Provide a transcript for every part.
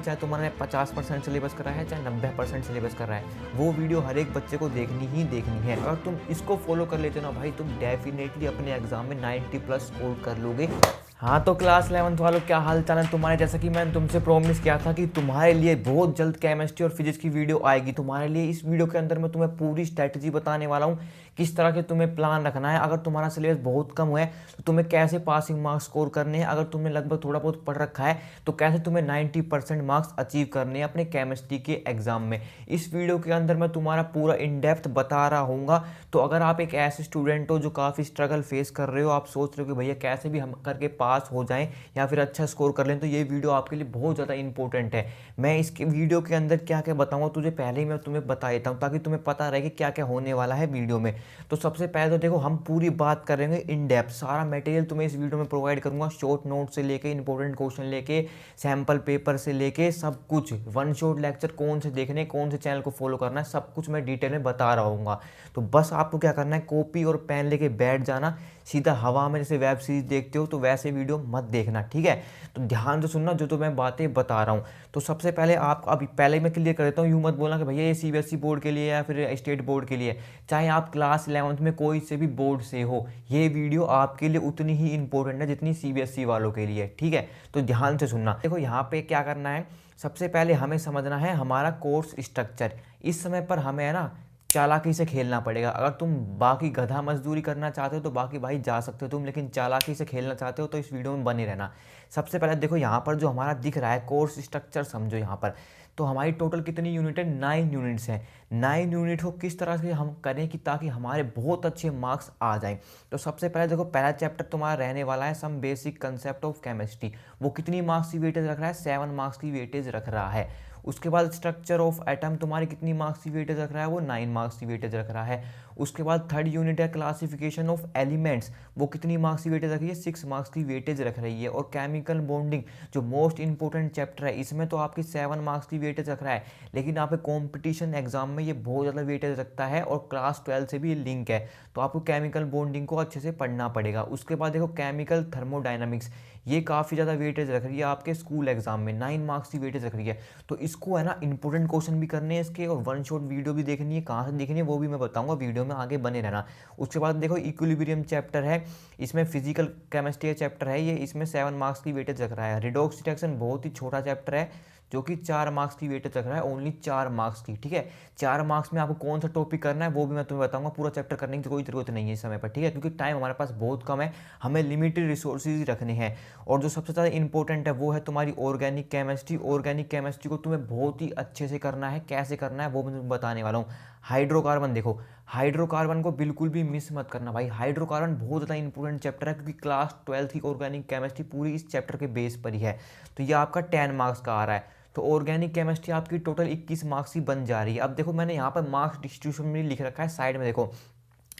चाहे तुम्हारे 50% सिलेबस करा है चाहे 90% सिलेबस करा है, वो वीडियो हर एक बच्चे को देखनी ही देखनी है। अगर तुम इसको फॉलो कर लेते हो ना भाई, तुम डेफिनेटली अपने एग्जाम में 90+ स्कोर कर लोगे। हाँ तो क्लास 11th वालों, क्या हाल चाल है तुम्हारे। जैसा कि मैंने तुमसे प्रॉमिस किया था कि तुम्हारे लिए बहुत जल्द केमिस्ट्री और फिजिक्स की वीडियो आएगी तुम्हारे लिए। इस वीडियो के अंदर मैं तुम्हें पूरी स्ट्रैटेजी बताने वाला हूँ, किस तरह के तुम्हें प्लान रखना है। अगर तुम्हारा सिलेबस बहुत कम है तो तुम्हें कैसे पासिंग मार्क्स स्कोर करने हैं। अगर तुमने लगभग थोड़ा बहुत पढ़ रखा है तो कैसे तुम्हें 90% मार्क्स अचीव करने हैं अपने केमिस्ट्री के एग्जाम में। इस वीडियो के अंदर मैं तुम्हारा पूरा इन डेप्थ बता रहा हूँ। तो अगर आप एक ऐसे स्टूडेंट हो जो काफ़ी स्ट्रगल फेस कर रहे हो, आप सोच रहे हो कि भैया कैसे भी हम करके पास हो जाएं या फिर अच्छा स्कोर कर लें, तो ये वीडियो आपके लिए बहुत ज़्यादा इंपॉर्टेंट है। मैं इसके वीडियो के अंदर क्या क्या बताऊंगा तुझे पहले ही मैं तुम्हें बता देता हूँ, ताकि तुम्हें पता रहे कि क्या क्या होने वाला है वीडियो में। तो सबसे पहले तो देखो, हम पूरी बात करेंगे इन डेप्थ, सारा मटेरियल तुम्हें इस वीडियो में प्रोवाइड करूंगा। शॉर्ट नोट से लेके इंपॉर्टेंट क्वेश्चन लेके सैम्पल पेपर से लेके सब कुछ, वन शॉट लेक्चर कौन से देखने, कौन से चैनल को फॉलो करना है, सब कुछ मैं डिटेल में बता रहा हूँ। तो बस आपको क्या करना है, कॉपी और पेन लेके बैठ जाना, सीधा हवा में जैसे वेब सीरीज देखते हो तो वैसे वीडियो मत देखना, ठीक है। तो ध्यान से सुनना जो तो मैं बातें बता रहा हूँ। तो सबसे पहले आपको अभी पहले मैं क्लियर कर देता हूँ, यूँ मत बोलना कि भैया ये सीबीएसई बोर्ड के लिए या फिर स्टेट बोर्ड के लिए, चाहे आप क्लास 11th में कोई से भी बोर्ड से हो, ये वीडियो आपके लिए उतनी ही इंपॉर्टेंट है जितनी सीबीएसई वालों के लिए, ठीक है। तो ध्यान से सुनना। देखो यहाँ पे क्या करना है, सबसे पहले हमें समझना है हमारा कोर्स स्ट्रक्चर। इस समय पर हमें है ना चालाकी से खेलना पड़ेगा। अगर तुम बाकी गधा मजदूरी करना चाहते हो तो बाकी भाई जा सकते हो तुम, लेकिन चालाकी से खेलना चाहते हो तो इस वीडियो में बने रहना। सबसे पहले देखो यहाँ पर जो हमारा दिख रहा है कोर्स स्ट्रक्चर, समझो यहाँ पर। तो हमारी टोटल कितनी यूनिट है, 9 यूनिट्स हैं। 9 यूनिट को किस तरह से हम करें कि ताकि हमारे बहुत अच्छे मार्क्स आ जाएं। तो सबसे पहले देखो, पहला चैप्टर तुम्हारा रहने वाला है some basic concept of chemistry. वो कितनी मार्क्स की वेटेज रख रहा है, 7 मार्क्स की वेटेज रख रहा है। उसके बाद स्ट्रक्चर ऑफ एटम तुम्हारी कितनी मार्क्स की वेटेज रख रहा है, वो 9 मार्क्स की वेटेज रख रहा है। उसके बाद थर्ड यूनिट है क्लासिफिकेशन ऑफ एलिमेंट्स, वो कितनी मार्क्स की वेटेज रख रही है, 6 मार्क्स की वेटेज रख रही है। और केमिकल बॉन्डिंग जो मोस्ट इंपॉर्टेंट चैप्टर है, इसमें तो आपकी 7 मार्क्स की वेटेज रख रहा है, लेकिन यहाँ पे कॉम्पिटिशन एग्जाम में ये बहुत ज़्यादा वेटेज रखता है और क्लास 12 से भी ये लिंक है। तो आपको केमिकल बॉन्डिंग को अच्छे से पढ़ना पड़ेगा। उसके बाद देखो केमिकल थर्मोडाइनमिक्स, ये काफ़ी ज़्यादा वेटेज रख रही है आपके स्कूल एग्जाम में, 9 मार्क्स की वेटेज रख रही है। तो इसको है ना इंपॉर्टेंट क्वेश्चन भी करने हैं इसके, और वन शॉट वीडियो भी देखनी है। कहाँ से देखनी है वो भी मैं बताऊंगा, वीडियो में आगे बने रहना। उसके बाद देखो इक्विलिब्रियम चैप्टर है, इसमें फिजिकल केमिस्ट्री चैप्टर है ये, इसमें 7 मार्क्स की वेटेज रख रहा है। रिडॉक्स डिटेक्शन बहुत ही छोटा चैप्टर है जो कि 4 मार्क्स की वेटेज रख रहा है, ओनली 4 मार्क्स की, ठीक है। 4 मार्क्स में आपको कौन सा टॉपिक करना है वो भी मैं तुम्हें बताऊंगा। पूरा चैप्टर करने की कोई जरूरत नहीं है इस समय पर, ठीक है, क्योंकि टाइम हमारे पास बहुत कम है, हमें लिमिटेड रिसोर्सेज रखने हैं। और जो सबसे ज़्यादा इंपॉर्टेंट है वो है तुम्हारी ऑर्गेनिक केमिस्ट्री। ऑर्गेनिक केमिस्ट्री को तुम्हें बहुत ही अच्छे से करना है, कैसे करना है वो मैं तुम्हें बताने वाला हूँ। हाइड्रोकार्बन, देखो हाइड्रोकार्बन को बिल्कुल भी मिस मत करना भाई। हाइड्रोकार्बन बहुत ज़्यादा इंपॉर्टेंट चैप्टर है, क्योंकि क्लास 12 की ऑर्गेनिक केमिस्ट्री पूरी इस चैप्टर के बेस पर ही है। तो ये आपका 10 मार्क्स का आ रहा है। तो ऑर्गेनिक केमिस्ट्री आपकी टोटल 21 मार्क्स की बन जा रही है। अब देखो मैंने यहाँ पर मार्क्स डिस्ट्रीब्यूशन में लिख रखा है साइड में, देखो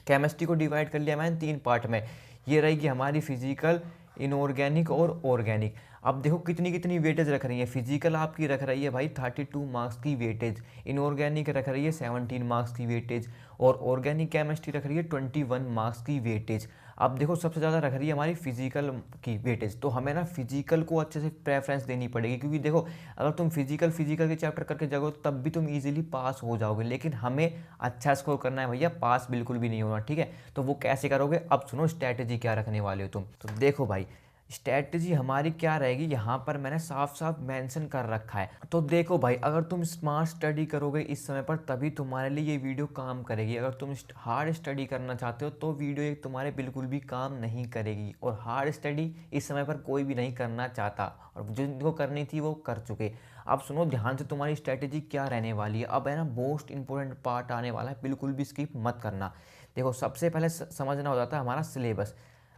केमिस्ट्री को डिवाइड कर लिया मैंने 3 पार्ट में। ये रहेगी हमारी फिजिकल, इनऑर्गेनिक और ऑर्गेनिक। अब देखो कितनी कितनी वेटेज रख रही है। फिजिकल आपकी रख रही है भाई 32 मार्क्स की वेटेज, इनऑर्गेनिक रख रही है 17 मार्क्स की वेटेज, और ऑर्गेनिक केमिस्ट्री रख रही है 21 मार्क्स की वेटेज। अब देखो सबसे ज़्यादा रख रही है हमारी फिजिकल की वेटेज, तो हमें ना फिजिकल को अच्छे से प्रेफरेंस देनी पड़ेगी, क्योंकि देखो अगर तुम फिजिकल के चैप्टर करके जाओगे तब भी तुम इजीली पास हो जाओगे, लेकिन हमें अच्छा स्कोर करना है भैया, पास बिल्कुल भी नहीं होना, ठीक है। तो वो कैसे करोगे, अब सुनो स्ट्रैटेजी क्या रखने वाले हो तुम। तो देखो भाई स्ट्रैटेजी हमारी क्या रहेगी, यहाँ पर मैंने साफ साफ मेंशन कर रखा है। तो देखो भाई, अगर तुम स्मार्ट स्टडी करोगे इस समय पर तभी तुम्हारे लिए ये वीडियो काम करेगी। अगर तुम हार्ड स्टडी करना चाहते हो तो वीडियो ये तुम्हारे बिल्कुल भी काम नहीं करेगी, और हार्ड स्टडी इस समय पर कोई भी नहीं करना चाहता, और जिनको करनी थी वो कर चुके। अब सुनो ध्यान से, तुम्हारी स्ट्रैटेजी क्या रहने वाली है। अब है ना मोस्ट इंपॉर्टेंट पार्ट आने वाला है, बिल्कुल भी स्किप मत करना। देखो सबसे पहले समझना हो जाता है हमारा सिलेबस।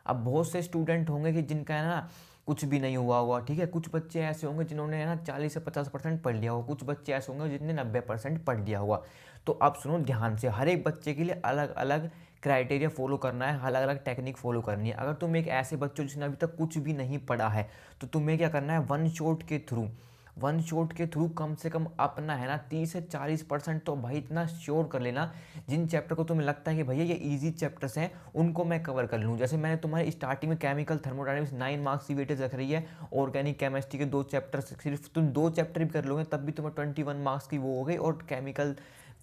अब बहुत से स्टूडेंट होंगे कि जिनका है ना कुछ भी नहीं हुआ होगा, ठीक है। कुछ बच्चे ऐसे होंगे जिन्होंने है ना 40 से 50% पढ़ लिया होगा, कुछ बच्चे ऐसे होंगे जिनने 90% पढ़ लिया होगा। तो अब सुनो ध्यान से, हर एक बच्चे के लिए अलग अलग क्राइटेरिया फॉलो करना है, अलग अलग टेक्निक फॉलो करनी है। अगर तुम एक ऐसे बच्चे हो जिसने अभी तक कुछ भी नहीं पढ़ा है, तो तुम्हें क्या करना है, वन शॉट के थ्रू वन शॉट के थ्रू कम से कम अपना है ना 30 से 40% तो भाई इतना श्योर कर लेना। जिन चैप्टर को तुम्हें लगता है कि भैया ये ईजी चैप्टर्स हैं उनको मैं कवर कर लूँ। जैसे मैंने तुम्हारे स्टार्टिंग में केमिकल थर्मोडायनेमिक्स 9 मार्क्स की वेटेज रख रही है, ऑर्गेनिक केमिस्ट्री के 2 चैप्टर, सिर्फ तुम 2 चैप्टर भी कर लोगे तब भी तुम्हें 21 मार्क्स की वो हो गई, और केमिकल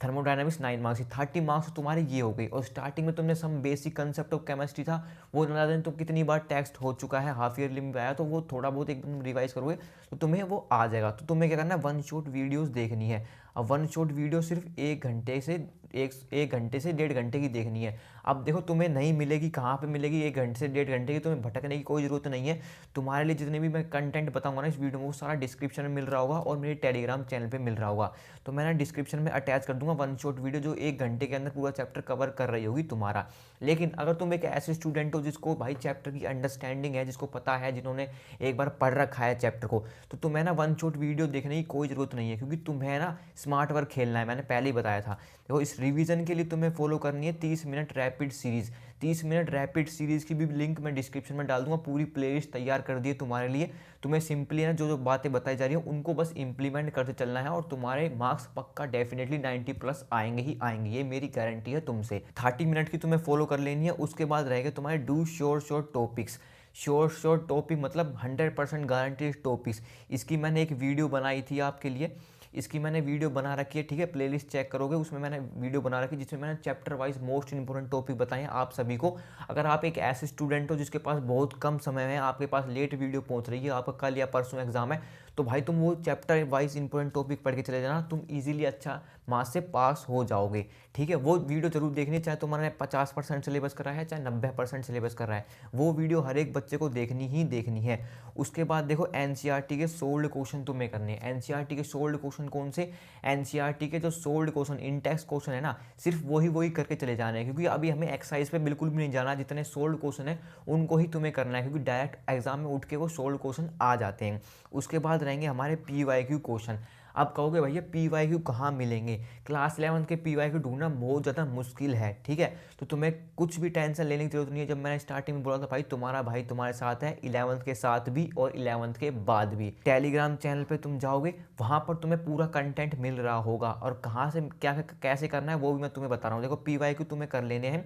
थर्मोडायनामिक्स 9 मार्क्स की 30 मार्क्स तुम्हारे ये हो गई। और स्टार्टिंग में तुमने some basic concept of chemistry था वो ना जाने तो कितनी बार टेक्स्ट हो चुका है, हाफ ईयरली में आया, तो वो थोड़ा बहुत एकदम रिवाइज करोगे तो तुम्हें वो आ जाएगा। तो तुम्हें क्या करना है, वन शॉट वीडियोस देखनी है। अब वन शॉट वीडियो सिर्फ 1 घंटे से 1.5 घंटे की देखनी है। अब देखो तुम्हें नहीं मिलेगी, कहाँ पे मिलेगी 1 घंटे से 1.5 घंटे की, तुम्हें भटकने की कोई ज़रूरत नहीं है। तुम्हारे लिए जितने भी मैं कंटेंट बताऊंगा ना इस वीडियो में वो सारा डिस्क्रिप्शन में मिल रहा होगा और मेरे टेलीग्राम चैनल पे मिल रहा होगा। तो मैंने डिस्क्रिप्शन में अटैच कर दूंगा वन शॉट वीडियो जो 1 घंटे के अंदर पूरा चैप्टर कवर कर रही होगी तुम्हारा। लेकिन अगर तुम एक ऐसे स्टूडेंट हो जिसको भाई चैप्टर की अंडरस्टैंडिंग है, जिसको पता है, जिन्होंने एक बार पढ़ रखा है चैप्टर को, तो तुम्हें ना वन शॉट वीडियो देखने की कोई ज़रूरत नहीं है, क्योंकि तुम्हें ना स्मार्ट वर्क खेलना है। मैंने पहले ही बताया था। देखो इस रिवीजन के लिए तुम्हें फॉलो करनी है 30 minute rapid series. 30 minute rapid series की भी लिंक मैं डिस्क्रिप्शन में डाल दूंगा। पूरी प्लेलिस्ट तैयार कर दी है तुम्हारे लिए। तुम्हें सिंपली है ना जो जो बातें बताई जा रही हैं उनको बस इंप्लीमेंट करते चलना है और तुम्हारे मार्क्स पक्का डेफिनेटली 90+ आएंगे ही आएंगे, ये मेरी गारंटी है तुमसे। 30 मिनट की तुम्हें फॉलो कर लेनी है। उसके बाद रहेगा तुम्हारे do short topics. Short topic मतलब 100% गारंटीड टॉपिक्स। इसकी मैंने एक वीडियो बनाई थी आपके लिए, इसकी मैंने वीडियो बना रखी है, ठीक है। प्लेलिस्ट चेक करोगे उसमें मैंने वीडियो बना रखी है जिसमें मैंने chapter wise most important topic बताए हैं आप सभी को। अगर आप एक ऐसे स्टूडेंट हो जिसके पास बहुत कम समय है, आपके पास लेट वीडियो पहुंच रही है, आपका कल या परसों एग्जाम है, तो भाई तुम वो चैप्टर वाइज इंपॉर्टेंट टॉपिक पढ़ के चले जाना, तुम इजीली अच्छा मार्क्स से पास हो जाओगे, ठीक है। वो वीडियो जरूर देखनी, चाहे तुम्हारे 50% सिलेबस कर रहा है चाहे 90% सिलेबस कर रहा है, वो वीडियो हर एक बच्चे को देखनी ही देखनी है। उसके बाद देखो एनसीईआरटी के सोल्ड क्वेश्चन तुम्हें करने हैं। एनसीईआरटी के सोल्ड क्वेश्चन कौन से, एनसीईआरटी के जो सोल्ड क्वेश्चन इंटेक्स क्वेश्चन है ना, सिर्फ वही करके चले जाने हैं, क्योंकि अभी हमें एक्सरसाइज पे बिल्कुल भी नहीं जाना। जितने सोल्ड क्वेश्चन है उनको ही तुम्हें करना है, क्योंकि डायरेक्ट एग्जाम में उठ के वो सोल्ड क्वेश्चन आ जाते हैं। उसके बाद रहेंगे हमारे PYQ क्वेश्चन। अब कहोगे भैया PYQ कहाँ मिलेंगे, क्लास 11 के PYQ ढूंढना बहुत ज़्यादा मुश्किल है, ठीक है। तो तुम्हें कुछ भी टेंशन लेने की जरूरत नहीं है। जब मैंने स्टार्टिंग में बोला था भाई तुम्हारा भाई तुम्हारे साथ है 11th के साथ भी और 11th के बाद भी। टेलीग्राम चैनल पे तुम जाओगे वहाँ पर तुम्हें पूरा कंटेंट मिल रहा होगा, और कहाँ से क्या कैसे करना है वो भी मैं तुम्हें बता रहा हूँ। देखो PYQ तुम्हें कर लेने हैं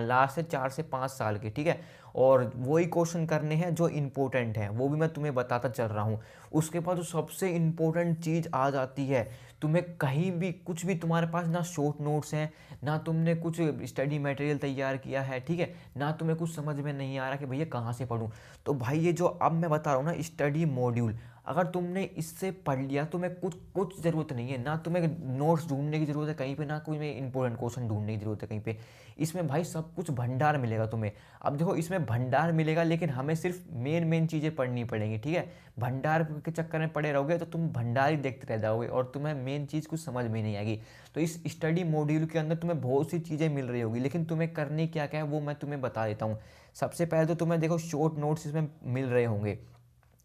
लास्ट से 4 से 5 साल के, ठीक है, और वही क्वेश्चन करने हैं जो इंपॉर्टेंट है, वो भी मैं तुम्हें बताता चल रहा हूँ। उसके बाद जो सबसे इंपॉर्टेंट चीज़ आ जाती है, तुम्हें कहीं भी कुछ भी तुम्हारे पास ना शॉर्ट नोट्स हैं, ना तुमने कुछ स्टडी मटेरियल तैयार किया है, ठीक है, ना तुम्हें कुछ समझ में नहीं आ रहा कि भैया कहाँ से पढूं, तो भाई ये जो अब मैं बता रहा हूँ ना स्टडी मॉड्यूल, अगर तुमने इससे पढ़ लिया तुम्हें कुछ ज़रूरत नहीं है, ना तुम्हें नोट्स ढूंढने की ज़रूरत है कहीं पे, ना कोई में इंपॉर्टेंट क्वेश्चन ढूंढने की ज़रूरत है कहीं पे। इसमें भाई सब कुछ भंडार मिलेगा तुम्हें। अब देखो इसमें भंडार मिलेगा लेकिन हमें सिर्फ मेन चीज़ें पढ़नी पड़ेंगी, ठीक है। भंडार के चक्कर में पड़े रहोगे तो तुम भंडार ही देखते रह जाओगे और तुम्हें मेन चीज़ कुछ समझ में नहीं आएगी। तो इस स्टडी मॉड्यूल के अंदर तुम्हें बहुत सी चीज़ें मिल रही होगी, लेकिन तुम्हें करनी क्या क्या है वो मैं तुम्हें बता देता हूँ। सबसे पहले तो तुम्हें देखो शॉर्ट नोट्स इसमें मिल रहे होंगे,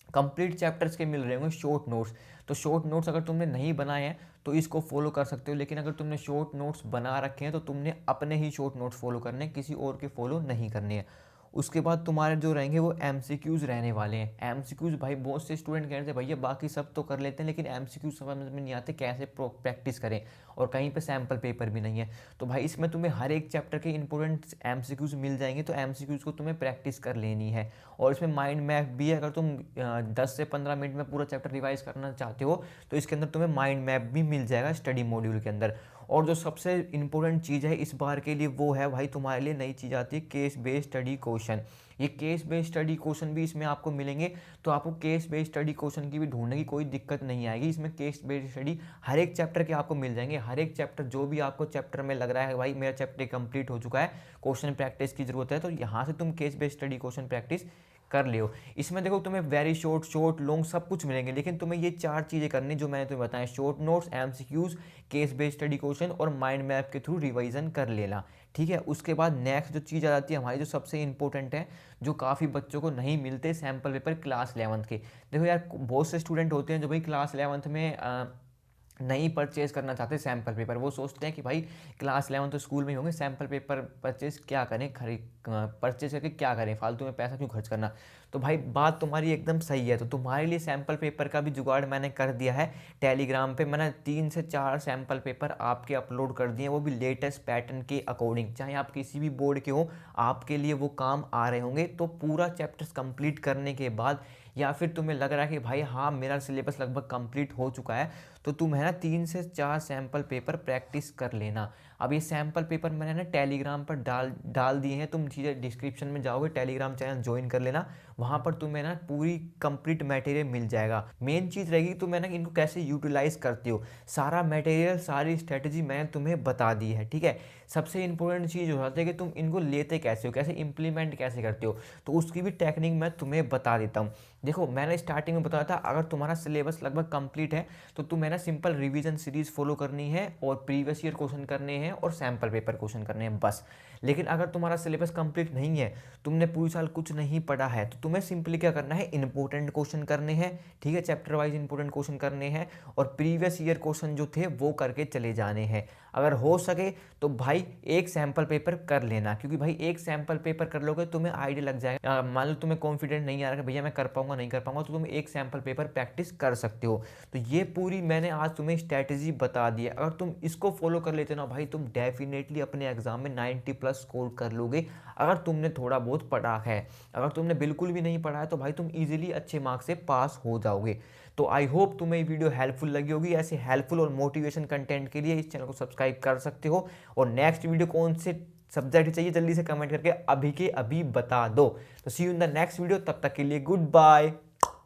कंप्लीट चैप्टर्स के मिल रहे होंगे शॉर्ट नोट्स। तो शॉर्ट नोट्स अगर तुमने नहीं बनाए हैं तो इसको फॉलो कर सकते हो, लेकिन अगर तुमने शॉर्ट नोट्स बना रखे हैं तो तुमने अपने ही शॉर्ट नोट्स फॉलो करने हैं, किसी और के फॉलो नहीं करने हैं। उसके बाद तुम्हारे जो रहेंगे वो MCQs रहने वाले हैं। MCQs भाई बहुत से स्टूडेंट कह रहे थे भैया बाकी सब तो कर लेते हैं लेकिन MCQs समझ में नहीं आते कैसे प्रैक्टिस करें, और कहीं पे सैम्पल पेपर भी नहीं है। तो भाई इसमें तुम्हें हर एक चैप्टर के इंपॉर्टेंट MCQs मिल जाएंगे, तो MCQs को तुम्हें प्रैक्टिस कर लेनी है। और इसमें माइंड मैप भी है, अगर तुम 10 से 15 मिनट में पूरा चैप्टर रिवाइज करना चाहते हो तो इसके अंदर तुम्हें माइंड मैप भी मिल जाएगा स्टडी मॉड्यूल के अंदर। और जो सबसे इंपॉर्टेंट चीज़ है इस बार के लिए वो है भाई तुम्हारे लिए नई चीज़ आती है केस बेस्ड स्टडी क्वेश्चन। ये केस बेस्ड स्टडी क्वेश्चन भी इसमें आपको मिलेंगे, तो आपको केस बेस्ड स्टडी क्वेश्चन की भी ढूंढने की कोई दिक्कत नहीं आएगी। इसमें केस बेस्ड स्टडी हर एक चैप्टर के आपको मिल जाएंगे। हर एक चैप्टर जो भी आपको चैप्टर में लग रहा है भाई मेरा चैप्टर कंप्लीट हो चुका है, क्वेश्चन प्रैक्टिस की जरूरत है, तो यहाँ से तुम case based study question practice कर लियो। इसमें देखो तुम्हें वेरी शॉर्ट लॉन्ग सब कुछ मिलेंगे, लेकिन तुम्हें ये 4 चीज़ें करनी जो मैंने तुम्हें बताया, short notes, MCQs, case based study question और माइंड मैप के थ्रू रिवीजन कर लेना, ठीक है। उसके बाद नेक्स्ट जो चीज़ आ जाती है हमारी जो सबसे इंपॉर्टेंट है, जो काफ़ी बच्चों को नहीं मिलते सैम्पल पेपर क्लास 11th के। देखो यार बहुत से स्टूडेंट होते हैं जो भाई क्लास 11th में नहीं परचेज करना चाहते सैम्पल पेपर। वो सोचते हैं कि भाई क्लास 11 तो स्कूल में ही होंगे, सैम्पल पेपर परचेज क्या करें, परचेज करके क्या करें, फालतू में पैसा क्यों खर्च करना। तो भाई बात तुम्हारी एकदम सही है। तो तुम्हारे लिए सैम्पल पेपर का भी जुगाड़ मैंने कर दिया है। टेलीग्राम पे मैंने 3 से 4 सैम्पल पेपर आपके अपलोड कर दिए हैं, वो भी लेटेस्ट पैटर्न के अकॉर्डिंग। चाहे आप किसी भी बोर्ड के हो, आपके लिए वो काम आ रहे होंगे। तो पूरा चैप्टर्स कंप्लीट करने के बाद, या फिर तुम्हें लग रहा है कि भाई हाँ मेरा सिलेबस लगभग कंप्लीट हो चुका है, तो तुम है ना 3 से 4 सैम्पल पेपर प्रैक्टिस कर लेना। अब ये सैम्पल पेपर मैंने ना टेलीग्राम पर डाल दिए हैं। तुम चीज़ें डिस्क्रिप्शन में जाओगे, टेलीग्राम चैनल ज्वाइन कर लेना, वहाँ पर तुम्हें ना पूरी कंप्लीट मटेरियल मिल जाएगा। मेन चीज़ रहेगी तुम्हें ना इनको कैसे यूटिलाइज करते हो, सारा मटेरियल सारी स्ट्रेटजी मैंने तुम्हें बता दी है, ठीक है। सबसे इंपॉर्टेंट चीज़ हो जाती है कि तुम इनको लेते कैसे हो, कैसे इंप्लीमेंट कैसे करते हो, तो उसकी भी टेक्निक मैं तुम्हें बता देता हूँ। देखो मैंने स्टार्टिंग में बताया था, अगर तुम्हारा सिलेबस लगभग कंप्लीट है तो तुम्हें ना सिंपल रिवीजन सीरीज फॉलो करनी है और प्रीवियस ईयर क्वेश्चन करने हैं और सैम्पल पेपर क्वेश्चन करने हैं बस। लेकिन अगर तुम्हारा सिलेबस कंप्लीट नहीं है, तुमने पूरी साल कुछ नहीं पढ़ा है, तो तुम्हें सिंपली क्या करना है, इंपॉर्टेंट क्वेश्चन करने हैं, ठीक है, चैप्टर वाइज इंपॉर्टेंट क्वेश्चन करने हैं और प्रीवियस ईयर क्वेश्चन जो थे वो करके चले जाने हैं। अगर हो सके तो भाई एक सैम्पल पेपर कर लेना, क्योंकि भाई एक सैम्पल पेपर कर लोगे तुम्हें आइडिया लग जाएगा। मान लो तुम्हें कॉन्फिडेंट नहीं आ रहा कि भैया मैं कर पाऊंगा नहीं कर पाऊंगा, तो तुम एक सैम्पल पेपर प्रैक्टिस कर सकते हो। तो ये पूरी मैंने आज तुम्हें स्ट्रैटेजी बता दी है। अगर तुम इसको फॉलो कर लेते हो ना भाई, तुम डेफिनेटली अपने एग्जाम में 90+ स्कोर कर लोगे, अगर तुमने थोड़ा बहुत पढ़ा है। अगर तुमने बिल्कुल भी नहीं पढ़ा है तो भाई तुम इजीली अच्छे मार्क्स से पास हो जाओगे। तो आई होप तुम्हें ये वीडियो हेल्पफुल लगी होगी। ऐसे हेल्पफुल और मोटिवेशन कंटेंट के लिए इस चैनल को सब्सक्राइब कर सकते हो। और नेक्स्ट वीडियो कौन से सब्जेक्ट चाहिए जल्दी से कमेंट करके अभी के अभी बता दो। तो see you in the next video, तब तक के लिए गुड बाय।